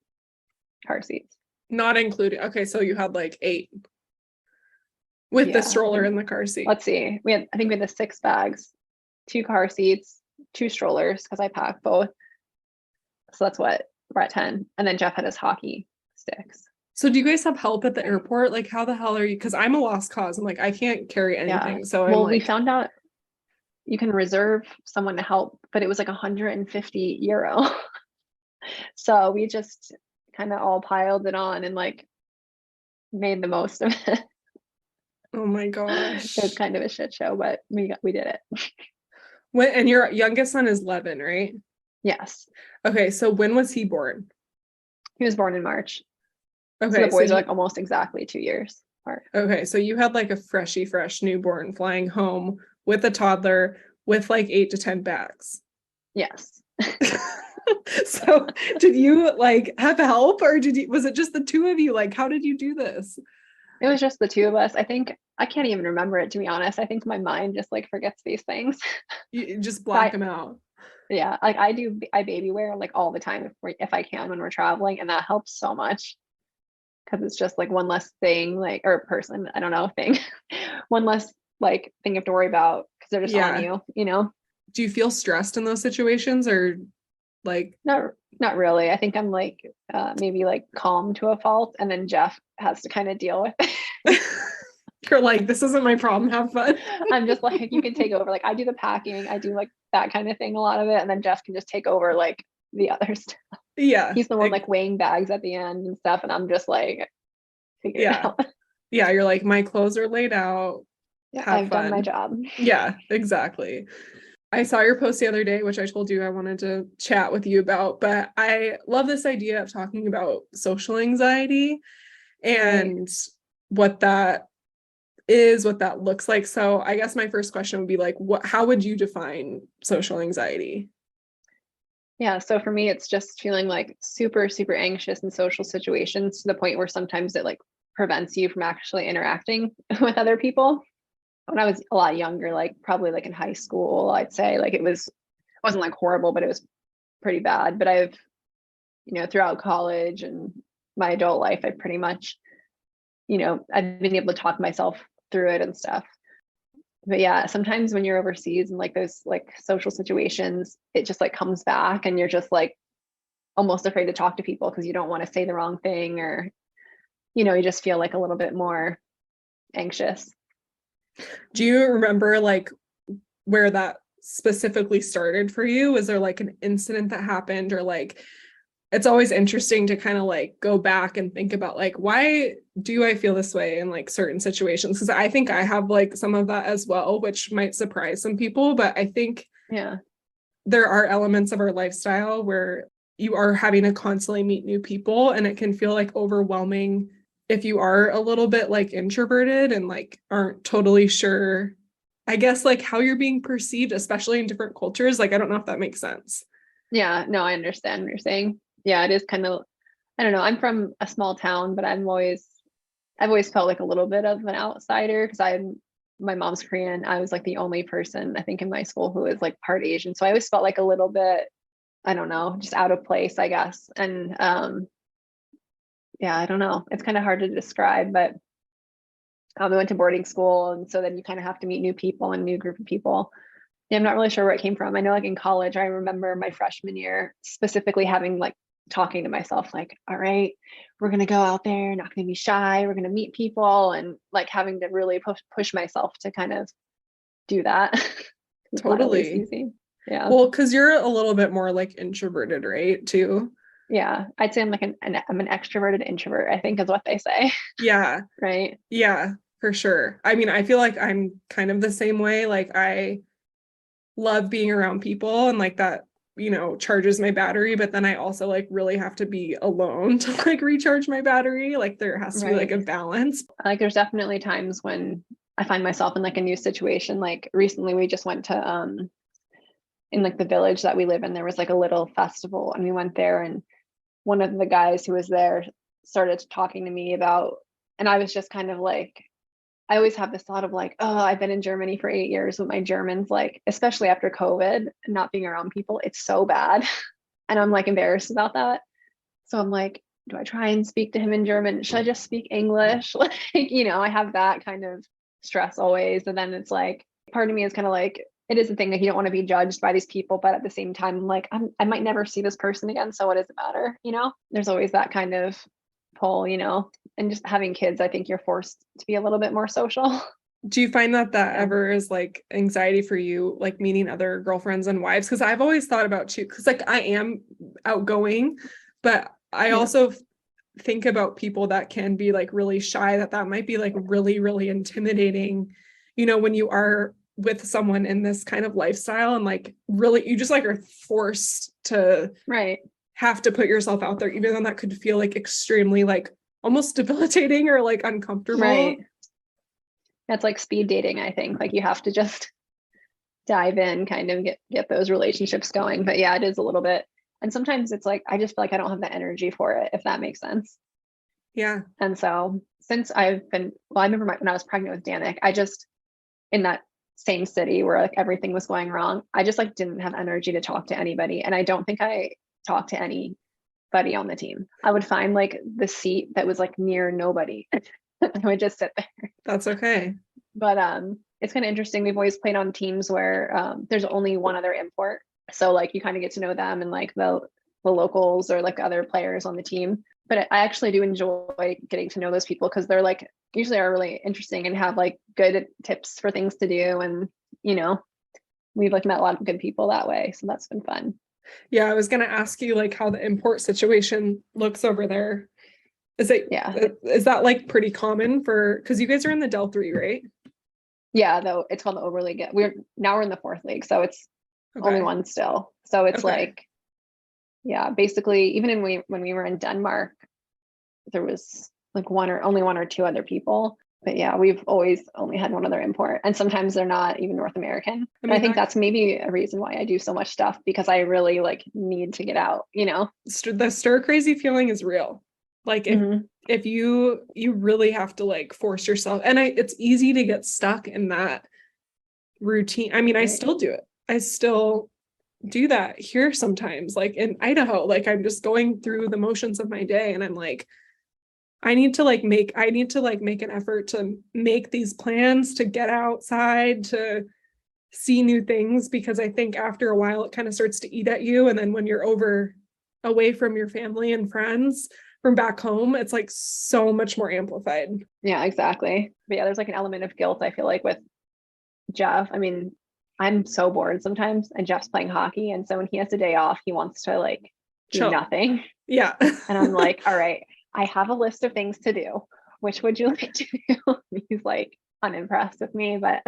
car seats. Not including. Okay. So you had like 8. With the stroller and the car seat. Let's see. I think we had the 6 bags, 2 car seats, 2 strollers because I packed both. So that's what we're at 10. And then Jeff had his hockey sticks. So do you guys have help at the airport? Like how the hell are you? Because I'm a lost cause. I'm like, I can't carry anything. So we found out you can reserve someone to help, but it was like 150 euro. So we just kind of all piled it on and like made the most of it. Oh my gosh. It was kind of a shit show, but we did it. And your youngest son is 11, right? Yes. Okay, so when was he born? He was born in March. Okay. So the boys are like almost exactly 2 years apart. Okay, so you had like a fresh newborn flying home with a toddler with like 8 to 10 bags. Yes. So did you like have help or was it just the 2 of you? Like, how did you do this? It was just the 2 of us. I think I can't even remember it, to be honest. I think my mind just like forgets these things. You just black them out. Yeah, like I baby wear like all the time if I can when we're traveling, and that helps so much because it's just like one less thing, like or person, I don't know, thing, one less like thing you have to worry about because they're just on you. Do you feel stressed in those situations or like? Not really. I think I'm like maybe like calm to a fault, and then Jeff has to kind of deal with it. You're like, this isn't my problem. Have fun. I'm just like, you can take over. Like I do the packing, I do like that kind of thing, a lot of it, and then Jeff can just take over like the other stuff. Yeah, he's the one like weighing bags at the end and stuff, and I'm just like, figure it out. Yeah, you're like, my clothes are laid out. Yeah, I've done my job. Yeah, exactly. I saw your post the other day, which I told you I wanted to chat with you about, but I love this idea of talking about social anxiety and what that is, what that looks like. So I guess my first question would be like, how would you define social anxiety? Yeah, so for me, it's just feeling like super, super anxious in social situations to the point where sometimes it like prevents you from actually interacting with other people. When I was a lot younger, like probably like in high school, I'd say like wasn't like horrible, but it was pretty bad. But throughout college and my adult life, I pretty much, I've been able to talk myself through it and stuff. But yeah, sometimes when you're overseas and like those like social situations, it just like comes back and you're just like almost afraid to talk to people because you don't want to say the wrong thing, or you just feel like a little bit more anxious. Do you remember like where that specifically started for you? Was there like an incident that happened, or like, it's always interesting to kind of like go back and think about like, why do I feel this way in like certain situations? Because I think I have like some of that as well, which might surprise some people, but I think there are elements of our lifestyle where you are having to constantly meet new people, and it can feel like overwhelming if you are a little bit like introverted and like aren't totally sure, I guess, like how you're being perceived, especially in different cultures. Like, I don't know if that makes sense. Yeah, no, I understand what you're saying. Yeah, it is kind of, I don't know. I'm from a small town, but I've always felt like a little bit of an outsider because my mom's Korean. I was like the only person I think in my school who was like part Asian. So I always felt like a little bit, I don't know, just out of place, I guess. And yeah, I don't know. It's kind of hard to describe, but we went to boarding school, and so then you kind of have to meet new people and new group of people. Yeah, I'm not really sure where it came from. I know like in college, I remember my freshman year specifically having like talking to myself like, all right, we're going to go out there, not going to be shy, we're going to meet people, and like having to really push myself to kind of do that. It's not always Totally. easy. Yeah. Well, because you're a little bit more like introverted, right? Too. Yeah. I'd say I'm like I'm an extroverted introvert, I think is what they say. Yeah. Right. Yeah, for sure. I mean, I feel like I'm kind of the same way. Like, I love being around people, and like that, charges my battery, but then I also like really have to be alone to like recharge my battery. Like, there has to be like a Right. balance. Like there's definitely times when I find myself in like a new situation. Like recently we just went to in like the village that we live in, there was like a little festival, and we went there, and one of the guys who was there started talking to me about, and I was just kind of like, I always have this thought of like, oh, I've been in Germany for 8 years, but my German's like, especially after COVID and not being around people, it's so bad. And I'm like embarrassed about that. So I'm like, do I try and speak to him in German? Should I just speak English? Like, I have that kind of stress always. And then it's like, part of me is kind of like, it is a thing that you don't want to be judged by these people, but at the same time, like I might never see this person again. So what does it matter? There's always that kind of pull, and just having kids, I think you're forced to be a little bit more social. Do you find that Yeah. ever is like anxiety for you, like meeting other girlfriends and wives? Because I've always thought about you, because like I am outgoing, but I also think about people that can be like really shy, that might be like really, really intimidating, when you are with someone in this kind of lifestyle, and like really you just like are forced to Right. have to put yourself out there, even though that could feel like extremely like almost debilitating or like uncomfortable. Right. That's like speed dating, I think. Like you have to just dive in, kind of get those relationships going. But yeah, it is a little bit. And sometimes it's like I just feel like I don't have the energy for it, if that makes sense. Yeah. And so since I remember when I was pregnant with Danik, I just, in that same city where like everything was going wrong, I just like didn't have energy to talk to anybody. And I don't think I talked to anybody on the team. I would find like the seat that was like near nobody. I would just sit there. That's okay. But it's kind of interesting. We've always played on teams where there's only one other import. So like you kind of get to know them and like the locals or like other players on the team. But I actually do enjoy getting to know those people because they're like usually are really interesting and have like good tips for things to do. And, we've like met a lot of good people that way. So that's been fun. Yeah, I was going to ask you like how the import situation looks over there. Is that like pretty common because you guys are in the Del 3, right? Yeah, though it's called the Overleague. We're in the 4th league, so it's only one still. So it's like, yeah, basically even when we were in Denmark, there was like only one or two other people. But yeah, we've always only had one other import, and sometimes they're not even North American. And I think that's maybe a reason why I do so much stuff, because I really like need to get out, you know. The stir crazy feeling is real. Like if you really have to like force yourself, and it's easy to get stuck in that routine. I mean, I still do it. I still do that here sometimes, like in Idaho. Like I'm just going through the motions of my day, and I'm like, I need to make an effort to make these plans, to get outside, to see new things, because I think after a while it kind of starts to eat at you. And then when you're away from your family and friends from back home, it's like so much more amplified. Yeah, exactly. But yeah, there's like an element of guilt, I feel like, with Jeff. I mean, I'm so bored sometimes, and Jeff's playing hockey. And so when he has a day off, he wants to like do Chill. nothing. Yeah. And I'm like, all right, I have a list of things to do. Which would you like to do? He's like unimpressed with me, but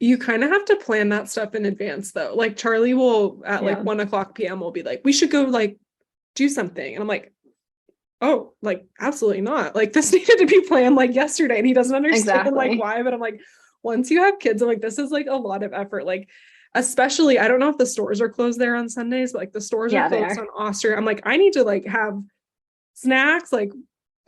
you kind of have to plan that stuff in advance though. Like Charlie will at like 1:00 p.m. will be like, we should go like do something. And I'm like, oh, like absolutely not. Like this needed to be planned like yesterday. And he doesn't understand like why, but I'm like, once you have kids, I'm like, this is like a lot of effort. Like, especially, I don't know if the stores are closed there on Sundays, but like the stores are closed on Austria. I'm like, I need to like have snacks. Like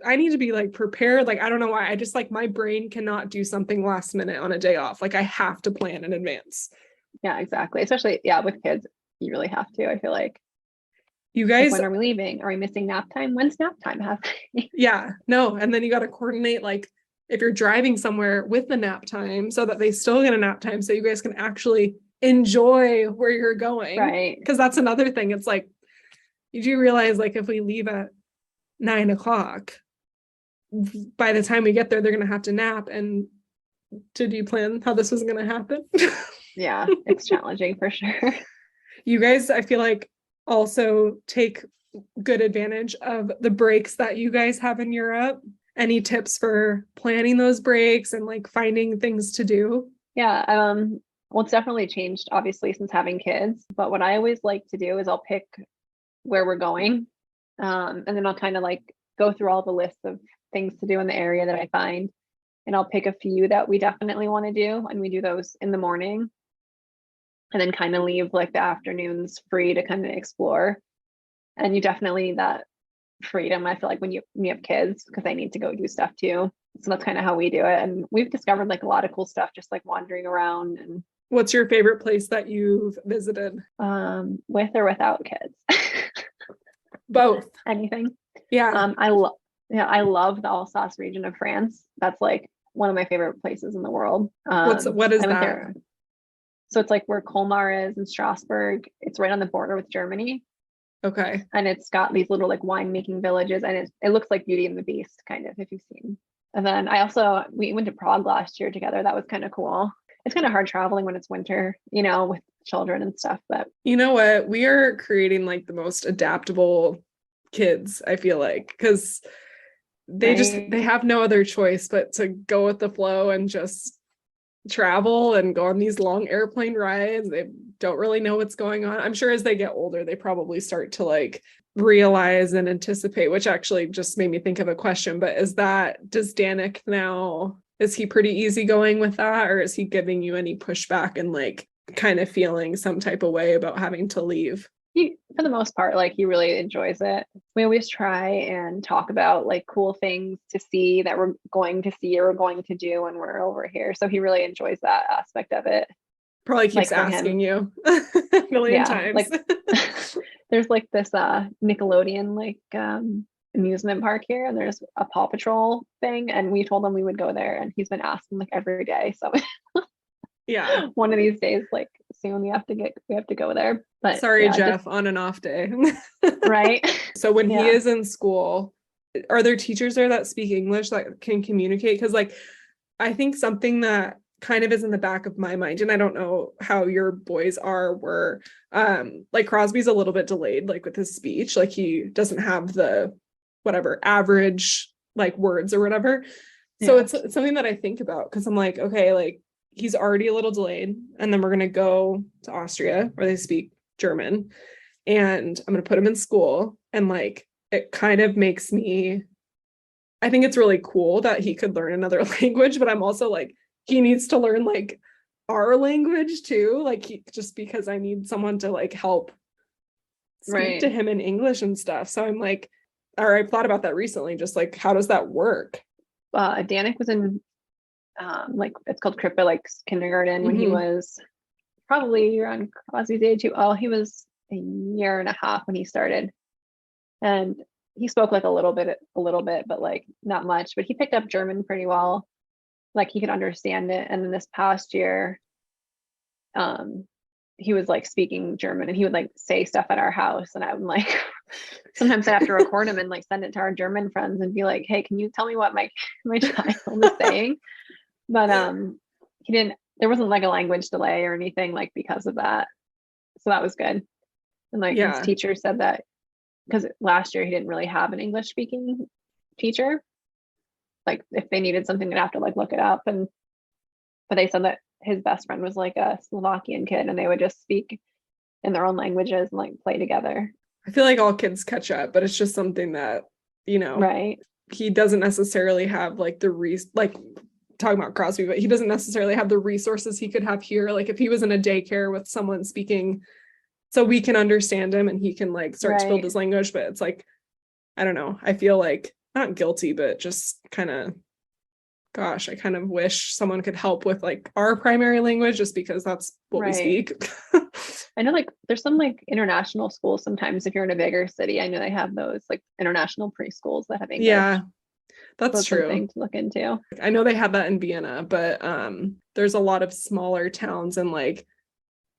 I need to be like prepared. Like, I don't know why. I just like my brain cannot do something last minute on a day off. Like I have to plan in advance. Yeah, exactly. Especially, with kids, you really have to, I feel like. You guys, like, when are we leaving? Are we missing nap time? When's nap time happening? Yeah, no. And then you got to coordinate, like if you're driving somewhere with the nap time so that they still get a nap time, so you guys can actually enjoy where you're going. Right. Because that's another thing. It's like, you do realize like if we leave at 9:00, by the time we get there, they're going to have to nap. And did you plan how this was going to happen? Yeah, it's challenging for sure. You guys, I feel like, also take good advantage of the breaks that you guys have in Europe. Any tips for planning those breaks and like finding things to do? Yeah, well, it's definitely changed obviously since having kids, but what I always like to do is I'll pick where we're going, and then I'll kind of like go through all the lists of things to do in the area that I find, and I'll pick a few that we definitely want to do, and we do those in the morning, and then kind of leave like the afternoons free to kind of explore. And you definitely need that freedom, I feel like, when you have kids, because they need to go do stuff too. So that's kind of how we do it. And we've discovered like a lot of cool stuff just like wandering around. And what's your favorite place that you've visited? With or without kids? Both. Anything. Yeah. I love the Alsace region of France. That's like one of my favorite places in the world. What is that? There. So it's like where Colmar is in Strasbourg. It's right on the border with Germany. Okay. And it's got these little like winemaking villages, and it looks like Beauty and the Beast, kind of, if you've seen. And then we went to Prague last year together. That was kind of cool. It's kind of hard traveling when it's winter, with children and stuff. But you know what? We are creating like the most adaptable kids, I feel like, because they have no other choice but to go with the flow and just travel and go on these long airplane rides. They don't really know what's going on. I'm sure as they get older, they probably start to like realize and anticipate, which actually just made me think of a question. But does Danik now, is he pretty easygoing with that, or is he giving you any pushback and like kind of feeling some type of way about having to leave? For the most part, like, he really enjoys it. We always try and talk about like cool things to see that we're going to see or we're going to do when we're over here. So he really enjoys that aspect of it. Probably keeps like asking you a million times. Like there's like this Nickelodeon like amusement park here, and there's a Paw Patrol thing, and we told him we would go there, and he's been asking like every day. So yeah, one of these days, like soon, we have to go there. But sorry, Jeff, on an off day. Right. So when he is in school, are there teachers there that speak English that can communicate? Because like I think something that kind of is in the back of my mind, and I don't know how your boys were like Crosby's a little bit delayed like with his speech, like he doesn't have the whatever average like words or whatever. So it's something that I think about, because I'm like, okay, like he's already a little delayed, and then we're going to go to Austria where they speak German, and I'm going to put him in school, and like it kind of makes me I think it's really cool that he could learn another language, but I'm also like, he needs to learn like our language too. Like just because I need someone to like help speak to him in English and stuff. So I'm like, or I've thought about that recently, just like, how does that work? Danik was in like it's called Krippe, like kindergarten when he was probably around Crosby's age too. Oh, he was a year and a half when he started. And he spoke like a little bit, but like not much, but he picked up German pretty well. Like he could understand it. And then this past year, he was like speaking German and he would like say stuff at our house. And I'm like, sometimes I have to record him and like send it to our German friends and be like, hey, can you tell me what my child is saying? But there wasn't like a language delay or anything like because of that. So that was good. And like his teacher said that because last year he didn't really have an English speaking teacher. Like if they needed something, they'd have to like look it up. But they said that his best friend was like a Slovakian kid and they would just speak in their own languages and like play together. I feel like all kids catch up, but it's just something that, he doesn't necessarily have like like talking about Crosby, but he doesn't necessarily have the resources he could have here. Like if he was in a daycare with someone speaking so we can understand him and he can like start to build his language, but it's like, I don't know. I feel like not guilty, but just kind of, gosh, I kind of wish someone could help with like our primary language just because that's what we speak. I know like there's some like international schools sometimes if you're in a bigger city. I know they have those like international preschools that have English. Yeah, that's true. Something to look into. I know they have that in Vienna, but there's a lot of smaller towns and like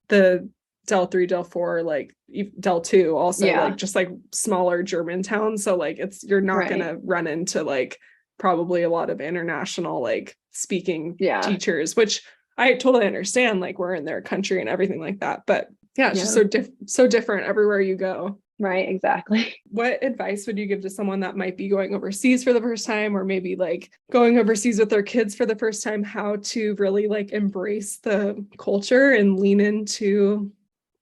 the Del 3, Del 4, like Del 2 also like just like smaller German towns. So like you're not gonna run into like probably a lot of international like speaking teachers, which I totally understand. Like we're in their country and everything like that. But it's just so different everywhere you go. Right, exactly. What advice would you give to someone that might be going overseas for the first time or maybe like going overseas with their kids for the first time, how to really like embrace the culture and lean into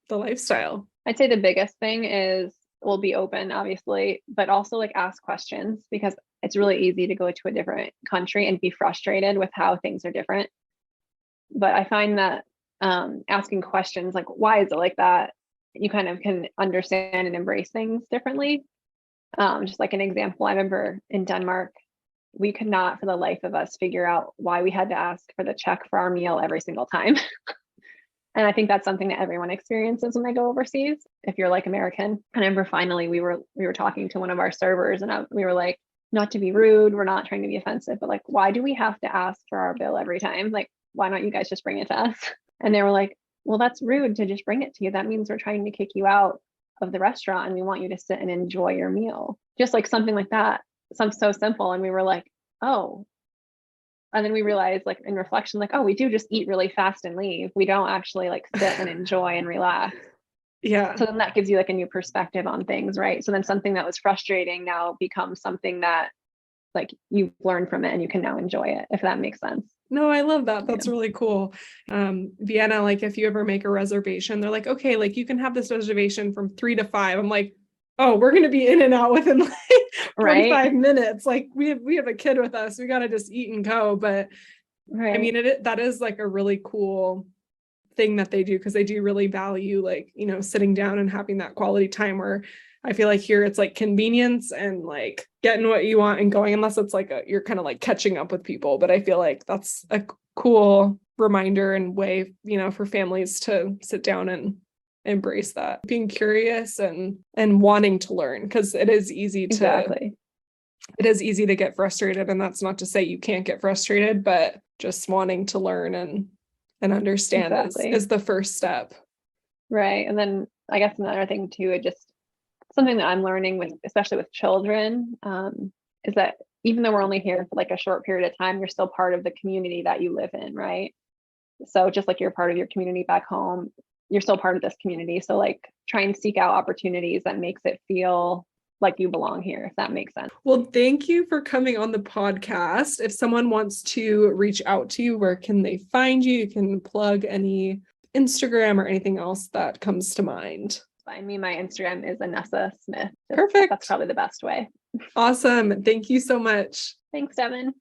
the lifestyle? I'd say the biggest thing is we'll be open, obviously, but also like ask questions because it's really easy to go to a different country and be frustrated with how things are different. But I find that asking questions like, why is it like that? You kind of can understand and embrace things differently. Just like an example, I remember in Denmark, we could not for the life of us figure out why we had to ask for the check for our meal every single time. And I think that's something that everyone experiences when they go overseas, if you're like American. And I remember finally we were talking to one of our servers and we were like, not to be rude, we're not trying to be offensive, but like, why do we have to ask for our bill every time? Like, why don't you guys just bring it to us? And they were like, well, that's rude to just bring it to you. That means we're trying to kick you out of the restaurant and we want you to sit and enjoy your meal. Just like something like that. Something so simple. And we were like, oh. And then we realized like in reflection, like, oh, we do just eat really fast and leave. We don't actually like sit and enjoy and relax. Yeah. So then that gives you like a new perspective on things, right? So then something that was frustrating now becomes something that like you've learned from it and you can now enjoy it, if that makes sense. No, I love that. That's really cool. Vienna, like if you ever make a reservation, they're like, okay, like you can have this reservation from 3 to 5. I'm like, oh, we're going to be in and out within like 45 minutes. Like we have a kid with us. We got to just eat and go. But I mean, that is like a really cool thing that they do because they do really value like, sitting down and having that quality time where I feel like here it's like convenience and like getting what you want and going, unless it's like you're kind of like catching up with people. But I feel like that's a cool reminder and way, for families to sit down and embrace that, being curious and wanting to learn, because it is easy to get frustrated. And that's not to say you can't get frustrated, but just wanting to learn and understand is the first step. Right. And then I guess another thing too, it just something that I'm learning with, especially with children, is that even though we're only here for like a short period of time, you're still part of the community that you live in, right? So just like you're part of your community back home, you're still part of this community. So like try and seek out opportunities that makes it feel like you belong here, if that makes sense. Well, thank you for coming on the podcast. If someone wants to reach out to you, where can they find you? You can plug any Instagram or anything else that comes to mind. Find me. My Instagram is Annessa Smith. Perfect. That's probably the best way. Awesome. Thank you so much. Thanks, Devin.